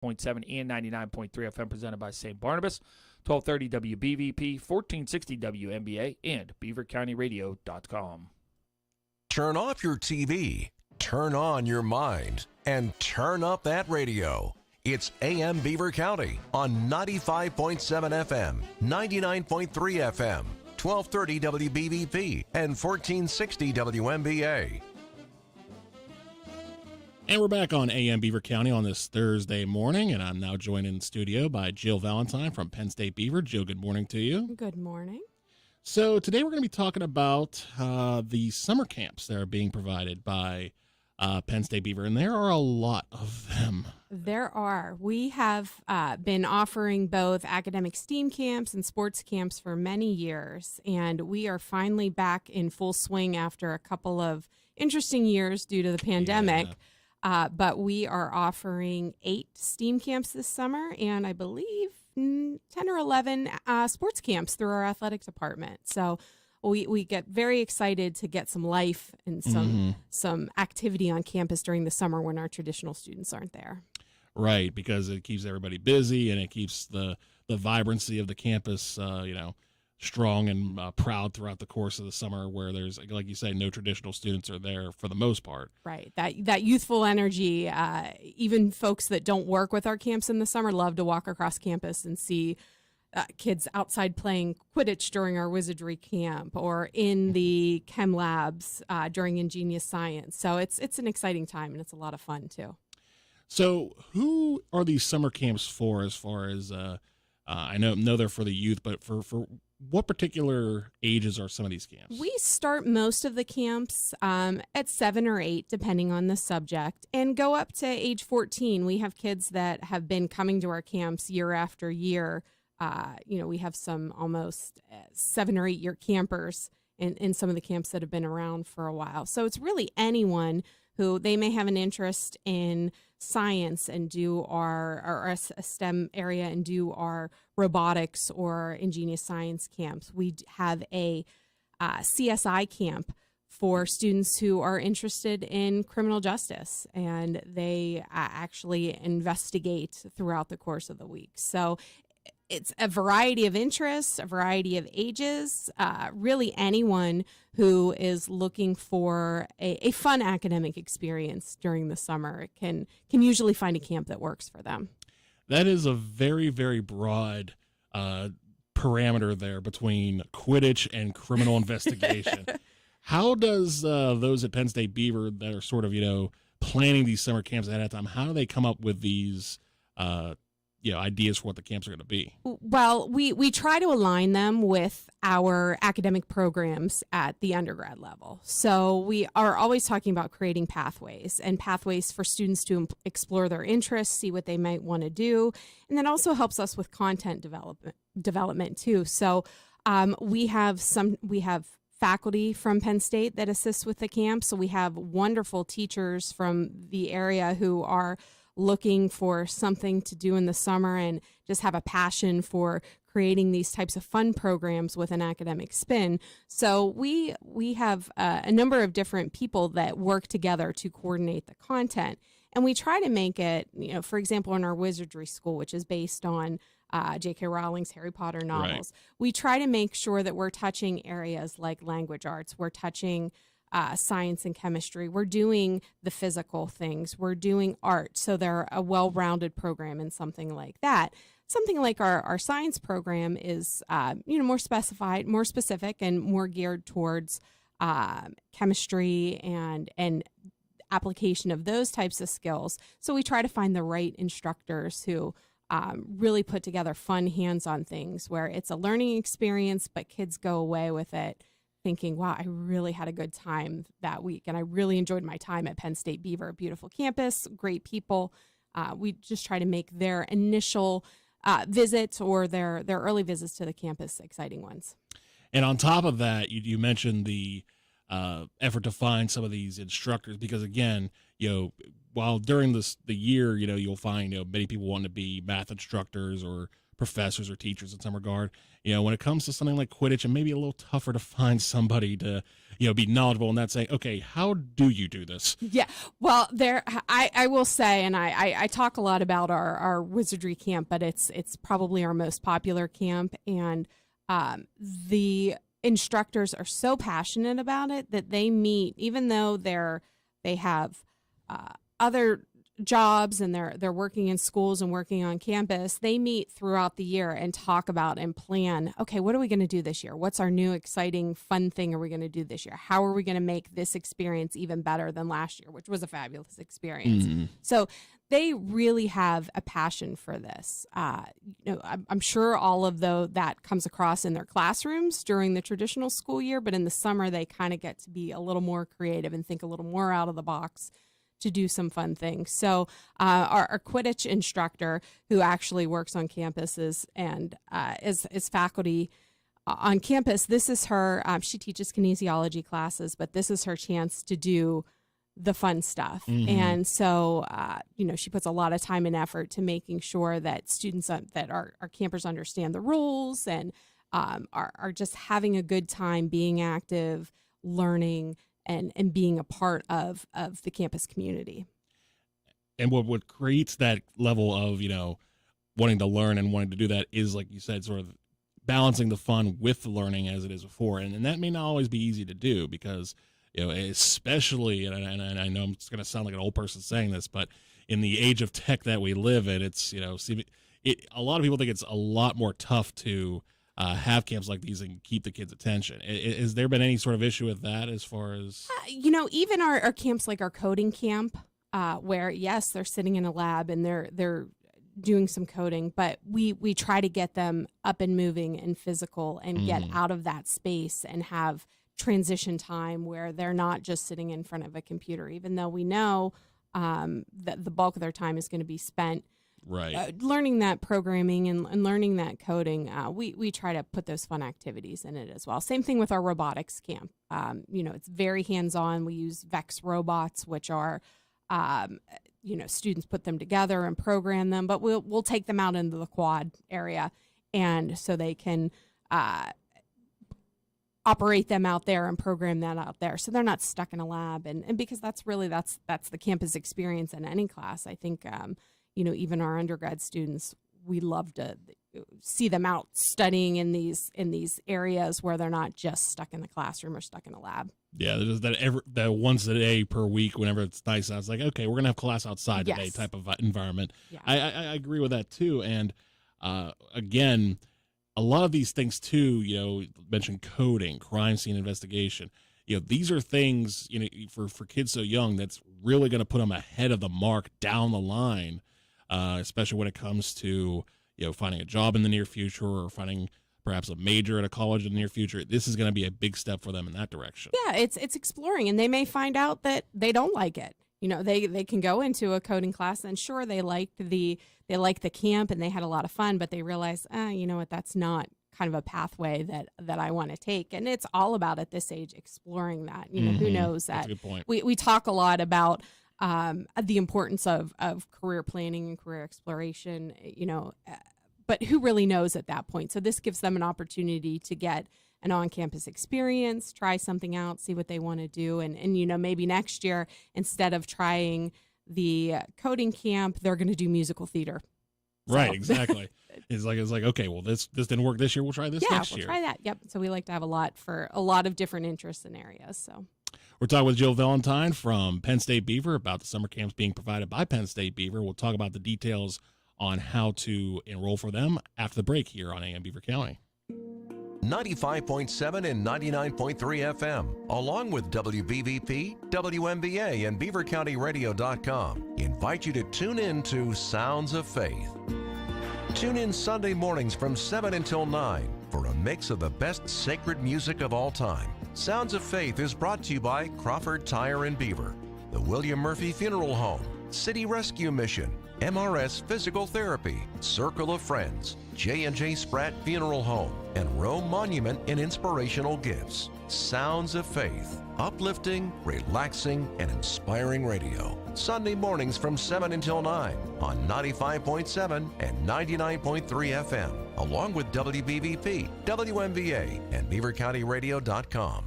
and 99.3 FM, presented by St. Barnabas, 1230 WBVP, 1460 WNBA, and BeaverCountyRadio.com. Turn off your TV, turn on your mind, and turn up that radio. It's AM Beaver County on 95.7 FM, 99.3 FM, 1230 WBVP, and 1460 WNBA. And we're back on AM Beaver County on this Thursday morning, and I'm now joined in studio by Jill Valentine from Penn State Beaver. Jill, good morning to you. Good morning. So today we're going to be talking about the summer camps that are being provided by Penn State Beaver, and there are a lot of them. There are. We have been offering both academic STEAM camps and sports camps for many years, and we are finally back in full swing after a couple of interesting years due to the pandemic. Yeah. But we are offering 8 STEAM camps this summer, and I believe 10 or 11 sports camps through our athletic department. So we get very excited to get some life and some activity on campus during the summer when our traditional students aren't there. Right, because it keeps everybody busy and it keeps the vibrancy of the campus, strong and proud throughout the course of the summer, where there's, like you say, no traditional students are there for the most part. Right. That youthful energy, even folks that don't work with our camps in the summer love to walk across campus and see kids outside playing Quidditch during our wizardry camp or in the chem labs during Ingenious Science. So it's an exciting time, and it's a lot of fun, too. So who are these summer camps for, as far as I know they're for the youth, but for what particular ages are some of these camps? We start most of the camps at 7 or 8, depending on the subject, and go up to age 14. We have kids that have been coming to our camps year after year. We have some almost 7 or 8 year campers in some of the camps that have been around for a while. So it's really anyone who they may have an interest in science and do our a STEM area and do our robotics or ingenious science camps. We have a CSI camp for students who are interested in criminal justice, and they actually investigate throughout the course of the week. So it's a variety of interests, a variety of ages, really anyone who is looking for a fun academic experience during the summer can usually find a camp that works for them. That is a very, very broad parameter there between Quidditch and criminal investigation. How does those at Penn State Beaver that are sort of, planning these summer camps ahead of time, how do they come up with these ideas for what the camps are going to be? Well, we try to align them with our academic programs at the undergrad level. So we are always talking about creating pathways for students to explore their interests, see what they might want to do, and that also helps us with content development too. So we have faculty from Penn State that assists with the camp. So we have wonderful teachers from the area who are looking for something to do in the summer and just have a passion for creating these types of fun programs with an academic spin. So we have a number of different people that work together to coordinate the content. And we try to make it, for example, in our wizardry school, which is based on J.K. Rowling's Harry Potter novels, right, we try to make sure that we're touching areas like language arts, we're touching science and chemistry. We're doing the physical things. We're doing art. So they're a well-rounded program in something like that. Something like our science program is, more specified, more specific, and more geared towards chemistry and application of those types of skills. So we try to find the right instructors who really put together fun hands-on things where it's a learning experience, but kids go away with it thinking, wow, I really had a good time that week, and I really enjoyed my time at Penn State Beaver. A beautiful campus, great people. We just try to make their initial visits or their early visits to the campus exciting ones. And on top of that, you mentioned the effort to find some of these instructors, because again, while during the year, you'll find many people want to be math instructors or professors or teachers in some regard. When it comes to something like Quidditch, and maybe a little tougher to find somebody to, be knowledgeable in that, saying, okay, how do you do this? Yeah, well, I will say, and I talk a lot about our wizardry camp, but it's probably our most popular camp, and the instructors are so passionate about it that they meet, even though they have other jobs and they're working in schools and working on campus, they meet throughout the year and talk about and plan, okay, what are we going to do this year? What's our new exciting fun thing are we going to do this year? How are we going to make this experience even better than last year, which was a fabulous experience? Mm-hmm. So they really have a passion for this. I'm sure all of that comes across in their classrooms during the traditional school year, but in the summer they kind of get to be a little more creative and think a little more out of the box to do some fun things. So our Quidditch instructor, who actually works on campuses and is faculty on campus, this is her, she teaches kinesiology classes, but this is her chance to do the fun stuff. Mm-hmm. And so, she puts a lot of time and effort to making sure that students that our campers understand the rules and are just having a good time, being active, learning, and being a part of the campus community. And what creates that level of, wanting to learn and wanting to do that is, like you said, sort of balancing the fun with the learning as it is before. And that may not always be easy to do because, especially, and I know I'm just going to sound like an old person saying this, but in the age of tech that we live in, it's, a lot of people think it's a lot more tough to have camps like these and keep the kids' attention. Has there been any sort of issue with that as far as? Even our camps like our coding camp, where, yes, they're sitting in a lab and they're doing some coding, but we try to get them up and moving and physical and get out of that space and have transition time where they're not just sitting in front of a computer, even though we know that the bulk of their time is going to be spent learning that programming and learning that coding. We try to put those fun activities in it as well. Same thing with our robotics camp. It's very hands-on. We use Vex robots, which are, students put them together and program them, but we'll take them out into the quad area, and so they can operate them out there and program that out there, so they're not stuck in a lab. And because that's the campus experience in any class. I think even our undergrad students, we love to see them out studying in these areas where they're not just stuck in the classroom or stuck in a lab. Yeah, there's that once a day per week, whenever it's nice, I was like, okay, we're going to have class outside today type of environment. Yeah. I agree with that too. And again, a lot of these things too, mentioned coding, crime scene investigation, these are things, for kids so young, that's really going to put them ahead of the mark down the line. Especially when it comes to, finding a job in the near future or finding perhaps a major at a college in the near future. This is going to be a big step for them in that direction. Yeah, it's exploring, and they may find out that they don't like it. They can go into a coding class, and sure, they liked the camp and they had a lot of fun, but they realize, that's not kind of a pathway that I want to take. And it's all about, at this age, exploring that. Who knows that? That's a good point. We talk a lot about the importance of career planning and career exploration, but who really knows at that point? So this gives them an opportunity to get an on-campus experience, try something out, see what they want to do. And maybe next year, instead of trying the coding camp, they're going to do musical theater. Right, exactly. It's like, okay, well, this didn't work this year. We'll try this next year. Yeah, we'll try that. Yep. So we like to have a lot of different interests and areas. So. We're talking with Jill Valentine from Penn State Beaver about the summer camps being provided by Penn State Beaver. We'll talk about the details on how to enroll for them after the break here on AM Beaver County. 95.7 and 99.3 FM, along with WBVP, WMBA, and BeaverCountyRadio.com, invite you to tune in to Sounds of Faith. Tune in Sunday mornings from 7 until 9 for a mix of the best sacred music of all time. Sounds of Faith is brought to you by Crawford Tire and Beaver, the William Murphy Funeral Home, City Rescue Mission, MRS Physical Therapy, Circle of Friends, J&J Spratt Funeral Home, and Rome Monument and Inspirational Gifts. Sounds of Faith, uplifting, relaxing, and inspiring radio. Sunday mornings from 7 until 9 on 95.7 and 99.3 FM, along with WBVP, WMVA, and BeaverCountyRadio.com.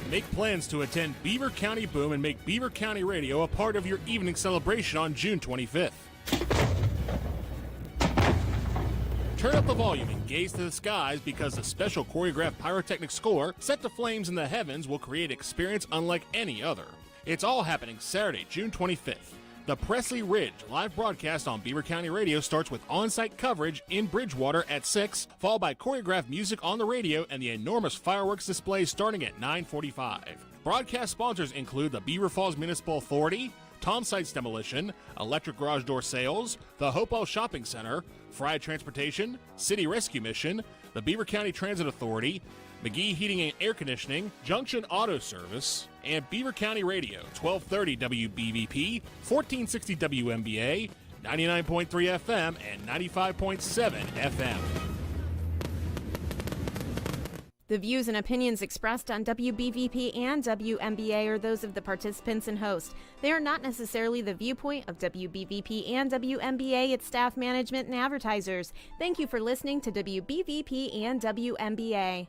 Make plans to attend Beaver County Boom and make Beaver County Radio a part of your evening celebration on June 25th. Turn up the volume and gaze to the skies because the special choreographed pyrotechnic score set to flames in the heavens will create an experience unlike any other. It's all happening Saturday, June 25th. The Presley Ridge live broadcast on Beaver County Radio starts with on-site coverage in Bridgewater at 6, followed by choreographed music on the radio and the enormous fireworks display starting at 9:45. Broadcast sponsors include the Beaver Falls Municipal Authority, Tom Sites Demolition, Electric Garage Door Sales, the Hopewell Shopping Center, Fried Transportation, City Rescue Mission, the Beaver County Transit Authority, McGee Heating and Air Conditioning, Junction Auto Service, and Beaver County Radio, 1230 WBVP, 1460 WMBA, 99.3 FM, and 95.7 FM. The views and opinions expressed on WBVP and WMBA are those of the participants and host. They are not necessarily the viewpoint of WBVP and WMBA, its staff, management, and advertisers. Thank you for listening to WBVP and WMBA.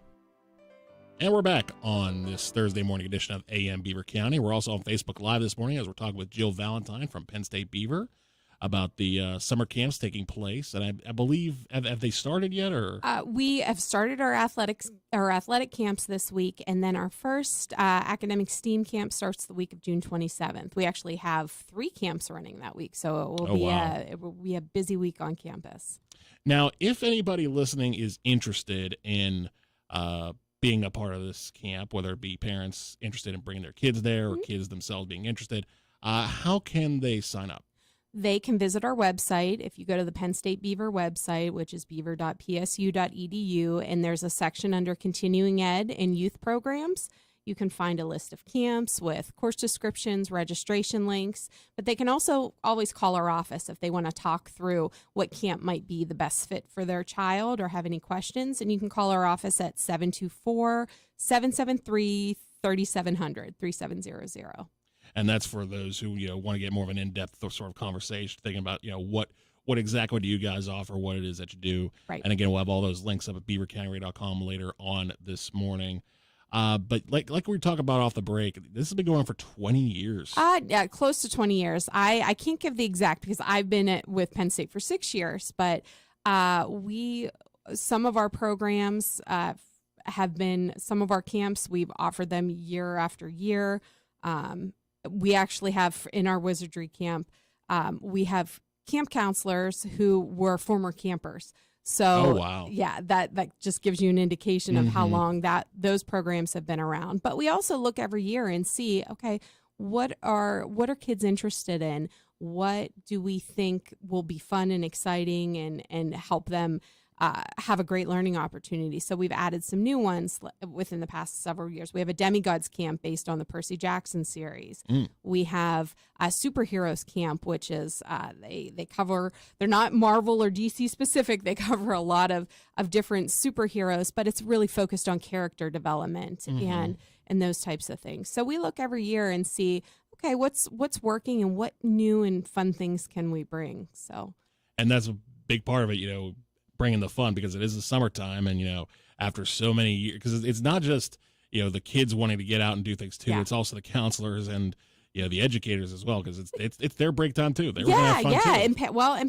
And we're back on this Thursday morning edition of AM Beaver County. We're also on Facebook Live this morning as we're talking with Jill Valentine from Penn State Beaver about the summer camps taking place. And I believe, have they started yet? Or we have started our athletic camps this week, and then our first academic STEAM camp starts the week of June 27th. We actually have 3 camps running that week, so it will be a busy week on campus. Now, if anybody listening is interested in being a part of this camp, whether it be parents interested in bringing their kids there or kids themselves being interested, how can they sign up? They can visit our website. If you go to the Penn State Beaver website, which is beaver.psu.edu, and there's a section under continuing ed and youth programs, you can find a list of camps with course descriptions, registration links, but they can also always call our office if they want to talk through what camp might be the best fit for their child or have any questions. And you can call our office at 724-773-3700. And that's for those who, want to get more of an in-depth sort of conversation, thinking about, what exactly do you guys offer, what it is that you do. Right. And again, we'll have all those links up at beavercountyradio.com later on this morning. But like we were talking about off the break, this has been going on for 20 years. Yeah, close to 20 years. I can't give the exact because I've been with Penn State for 6 years, but some of our programs have been, some of our camps, we've offered them year after year. We actually have in our wizardry camp, we have camp counselors who were former campers. So, wow. Yeah, that just gives you an indication of how long those programs have been around. But we also look every year and see, okay, what are kids interested in? What do we think will be fun and exciting and help them have a great learning opportunity? So we've added some new ones within the past several years. We have a Demigods camp based on the Percy Jackson series. We have a Superheroes camp, which is they cover, they're not Marvel or DC specific. They cover a lot of different superheroes, but it's really focused on character development and those types of things. So we look every year and see, okay, what's working and what new and fun things can we bring? So, and that's a big part of it, bringing the fun, because it is the summertime, and after so many years, because it's not just the kids wanting to get out and do things too. Yeah. It's also the counselors and the educators as well, because it's their break time too. They have fun too. And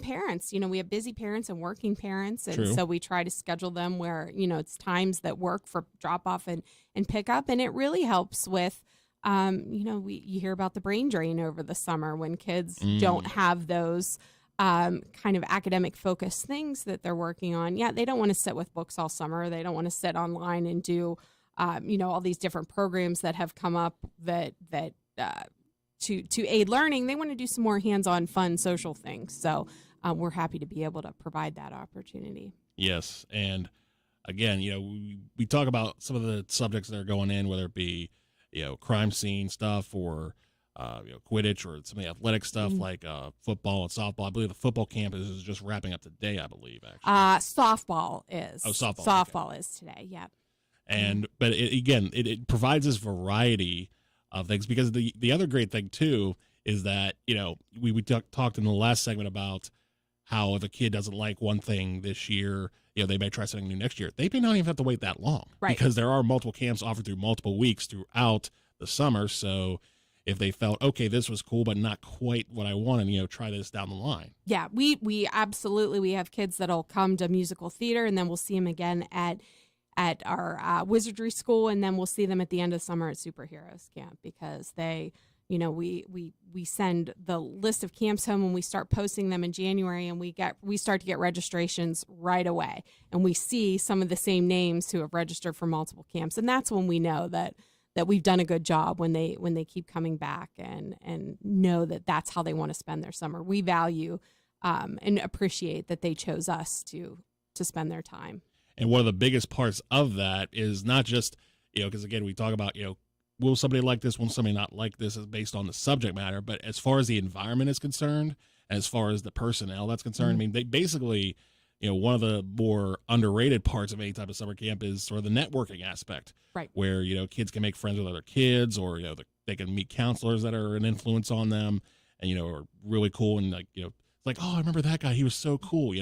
parents. We have busy parents and working parents, and so we try to schedule them where it's times that work for drop off and pick up, and it really helps with. You hear about the brain drain over the summer when kids don't have those. Kind of academic focused things that they're working on. Yeah, they don't want to sit with books all summer. They don't want to sit online and do, all these different programs that have come up that to aid learning. They want to do some more hands-on, fun, social things. So we're happy to be able to provide that opportunity. Yes, and again, we talk about some of the subjects that are going in, whether it be crime scene stuff or Quidditch or some of the athletic stuff like football and softball. I believe the football camp is just wrapping up today, I believe, actually. Softball is. Oh, softball. Softball is today, yeah. And but it provides this variety things. Because the other great thing too is that, we talked in the last segment about how if a kid doesn't like one thing this year, they may try something new next year. They may not even have to wait that long, right? Because there are multiple camps offered through multiple weeks throughout the summer. So if they felt, okay, this was cool, but not quite what I wanted, try this down the line. Yeah, we absolutely, we have kids that'll come to musical theater, and then we'll see them again at our wizardry school, and then we'll see them at the end of summer at Superheroes Camp, because they, we send the list of camps home, and we start posting them in January, and we start to get registrations right away, and we see some of the same names who have registered for multiple camps, and that's when we know that we've done a good job, when they keep coming back and know that that's how they want to spend their summer. We value and appreciate that they chose us to spend their time. And one of the biggest parts of that is not just, because again, we talk about, will somebody like this, will somebody not like this, is based on the subject matter. But as far as the environment is concerned, as far as the personnel that's concerned, I mean, they basically, one of the more underrated parts of any type of summer camp is sort of the networking aspect, right? Where, kids can make friends with other kids, or, they can meet counselors that are an influence on them and, are really cool. And it's like, oh, I remember that guy. He was so cool.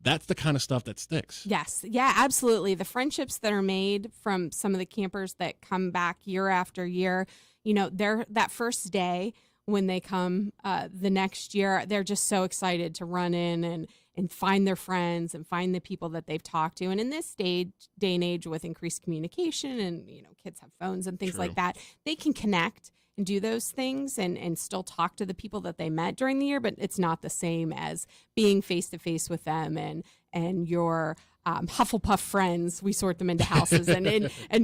That's the kind of stuff that sticks. Yes. Yeah, absolutely. The friendships that are made from some of the campers that come back year after year, they're that first day when they come the next year, they're just so excited to run in and find their friends and find the people that they've talked to. And in this day and age with increased communication and, kids have phones and things True. like that, they can connect and do those things and still talk to the people that they met during the year, but it's not the same as being face to face with them and your Hufflepuff friends. We sort them into houses and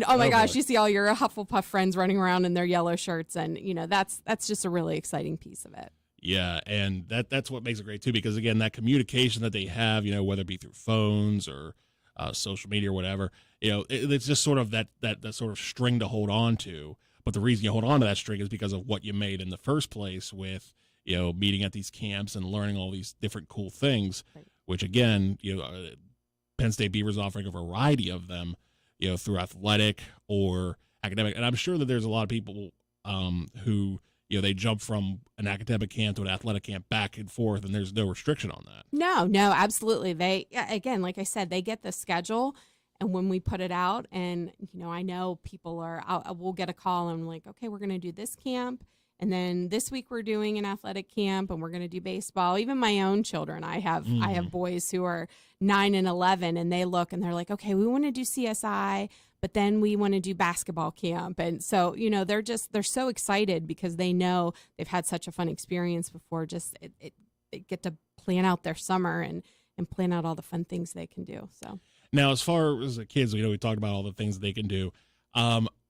oh my gosh, boy. you see all your Hufflepuff friends running around in their yellow shirts, and that's just a really exciting piece of it. Yeah, and that's what makes it great too, because again, that communication that they have, whether it be through phones or social media or whatever, it's just sort of that sort of string to hold on to. But the reason you hold on to that string is because of what you made in the first place with, meeting at these camps and learning all these different cool things, right. Which again, Penn State Beaver's offering a variety of them, through athletic or academic. And I'm sure that there's a lot of people who, they jump from an academic camp to an athletic camp back and forth, and there's no restriction on that. No, absolutely. They, again, like I said, they get the schedule. And when we put it out, and, I know people we'll get a call and like, okay, we're going to do this camp. And then this week we're doing an athletic camp, and we're going to do baseball. Even my own children, I have boys who are 9 and 11, and they look and they're like, okay, we want to do CSI, but then we want to do basketball camp. And so, they're so excited because they know they've had such a fun experience before. Just they get to plan out their summer and plan out all the fun things they can do. So. Now, as far as the kids, we talked about all the things they can do.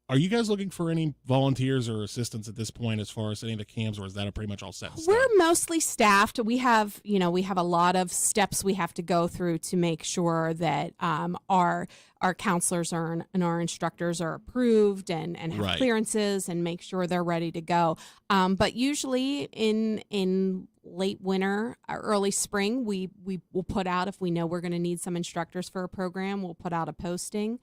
Are you guys looking for any volunteers or assistants at this point as far as any of the camps, or is that pretty much all set? We're mostly staffed. We have a lot of steps we have to go through to make sure that our counselors and our instructors are approved and have right. clearances and make sure they're ready to go. But usually in late winter, early spring, we will put out, if we know we're going to need some instructors for a program, we'll put out a posting.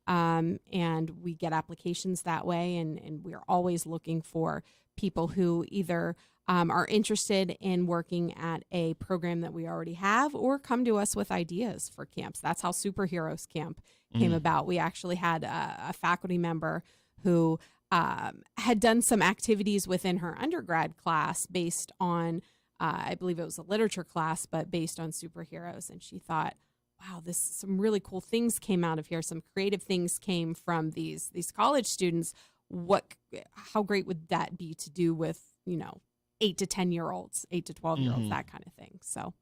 And we get applications that way, and we're always looking for people who either are interested in working at a program that we already have or come to us with ideas for camps. That's how Superheroes Camp came about. We actually had a faculty member who had done some activities within her undergrad class based on, I believe it was a literature class, but based on superheroes. And she thought, wow, some really cool things came out of here. Some creative things came from these college students. How great would that be to do with, 8 to 10-year-olds, 8 to 12-year-olds, that kind of thing. So,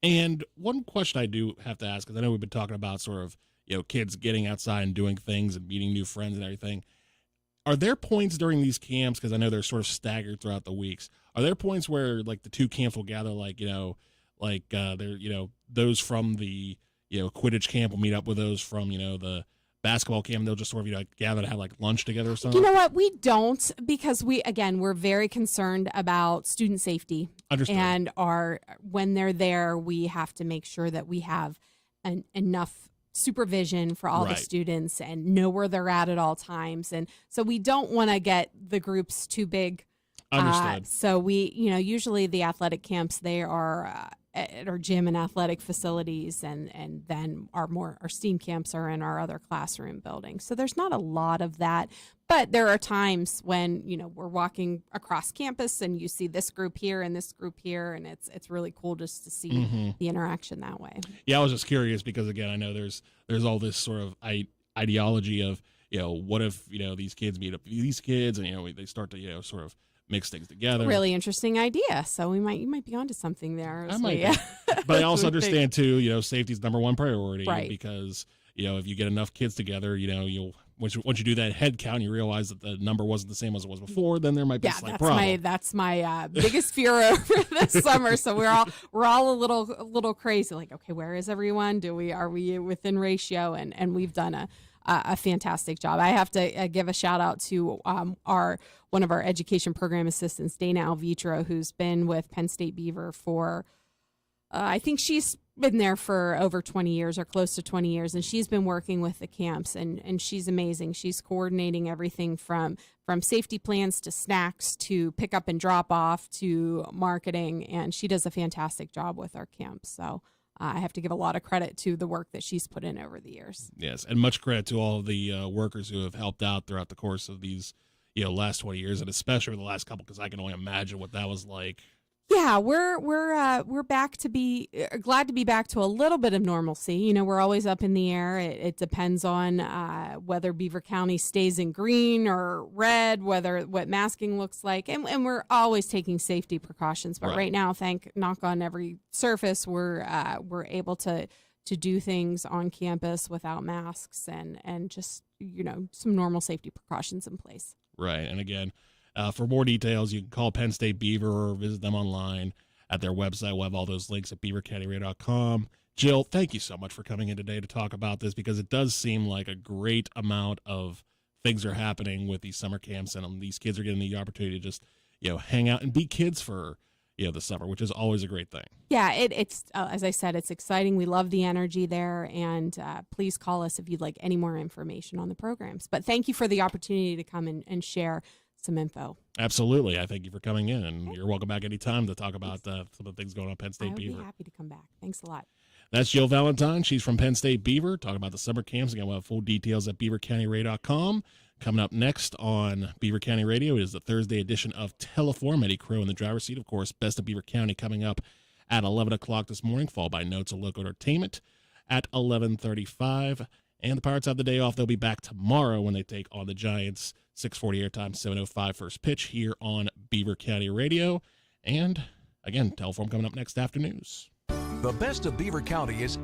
and one question I do have to ask, because I know we've been talking about sort of, kids getting outside and doing things and meeting new friends and everything. Are there points during these camps, because I know they're sort of staggered throughout the weeks, are there points where like the two camps will gather, those from the Quidditch camp will meet up with those from, the basketball camp, and they'll just sort of, gather to have like lunch together or something? You know what? We don't, because we're very concerned about student safety. Understood. And when they're there, we have to make sure that we have enough supervision for all the Right. students and know where they're at all times. And so we don't want to get the groups too big. Understood. So we, usually the athletic camps, they are at our gym and athletic facilities, and then our STEAM camps are in our other classroom buildings. So there's not a lot of that, but there are times when, we're walking across campus and you see this group here and this group here, and it's really cool just to see the interaction that way. Yeah, I was just curious because, again, I know there's all this sort of ideology of, what if, these kids meet up with these kids and, they start to, sort of mix things together. Really interesting idea. So you might be onto something there. I might be. But I also understand too, safety is number one priority, Right. because, if you get enough kids together, you'll once you do that head count, you realize that the number wasn't the same as it was before, then there might be a slight problem. That's my biggest fear over this summer. So we're all a little crazy. Like, okay, where is everyone? Are we within ratio? And we've done a fantastic job. I have to give a shout out to one of our education program assistants, Dana Alvitro, who's been with Penn State Beaver for, I think she's been there for over 20 years or close to 20 years, and she's been working with the camps, and she's amazing. She's coordinating everything from safety plans to snacks to pick up and drop off to marketing, and she does a fantastic job with our camps. So I have to give a lot of credit to the work that she's put in over the years. Yes, and much credit to all of the workers who have helped out throughout the course of these, last 20 years, and especially the last couple, because I can only imagine what that was like. Yeah, we're back to be glad to be back to a little bit of normalcy. We're always up in the air. It depends on whether Beaver County stays in green or red, what masking looks like, and we're always taking safety precautions. But right now, knock on every surface, we're able to do things on campus without masks and just some normal safety precautions in place. Right, and again, for more details, you can call Penn State Beaver or visit them online at their website. We'll have all those links at beavercountyradio.com. Jill, thank you so much for coming in today to talk about this, because it does seem like a great amount of things are happening with these summer camps, and these kids are getting the opportunity to just, hang out and be kids for, the summer, which is always a great thing. Yeah, it's as I said, it's exciting. We love the energy there, and please call us if you'd like any more information on the programs. But thank you for the opportunity to come and share some info. Absolutely. I thank you for coming in, and you're welcome back anytime to talk about some of the things going on at Penn State Beaver. I would be happy to come back. Thanks a lot. That's Jill Valentine. She's from Penn State Beaver, talking about the summer camps. Again, we'll have full details at beavercountyradio.com. Coming up next on Beaver County Radio is the Thursday edition of Teleform. Eddie Crow in the driver's seat, of course. Best of Beaver County coming up at 11 o'clock this morning, followed by Notes of Local Entertainment at 11:35. And the Pirates have the day off. They'll be back tomorrow when they take on the Giants. 6:40 airtime, 7:05 first pitch here on Beaver County Radio. And again, Teleform coming up next after news. The Best of Beaver County is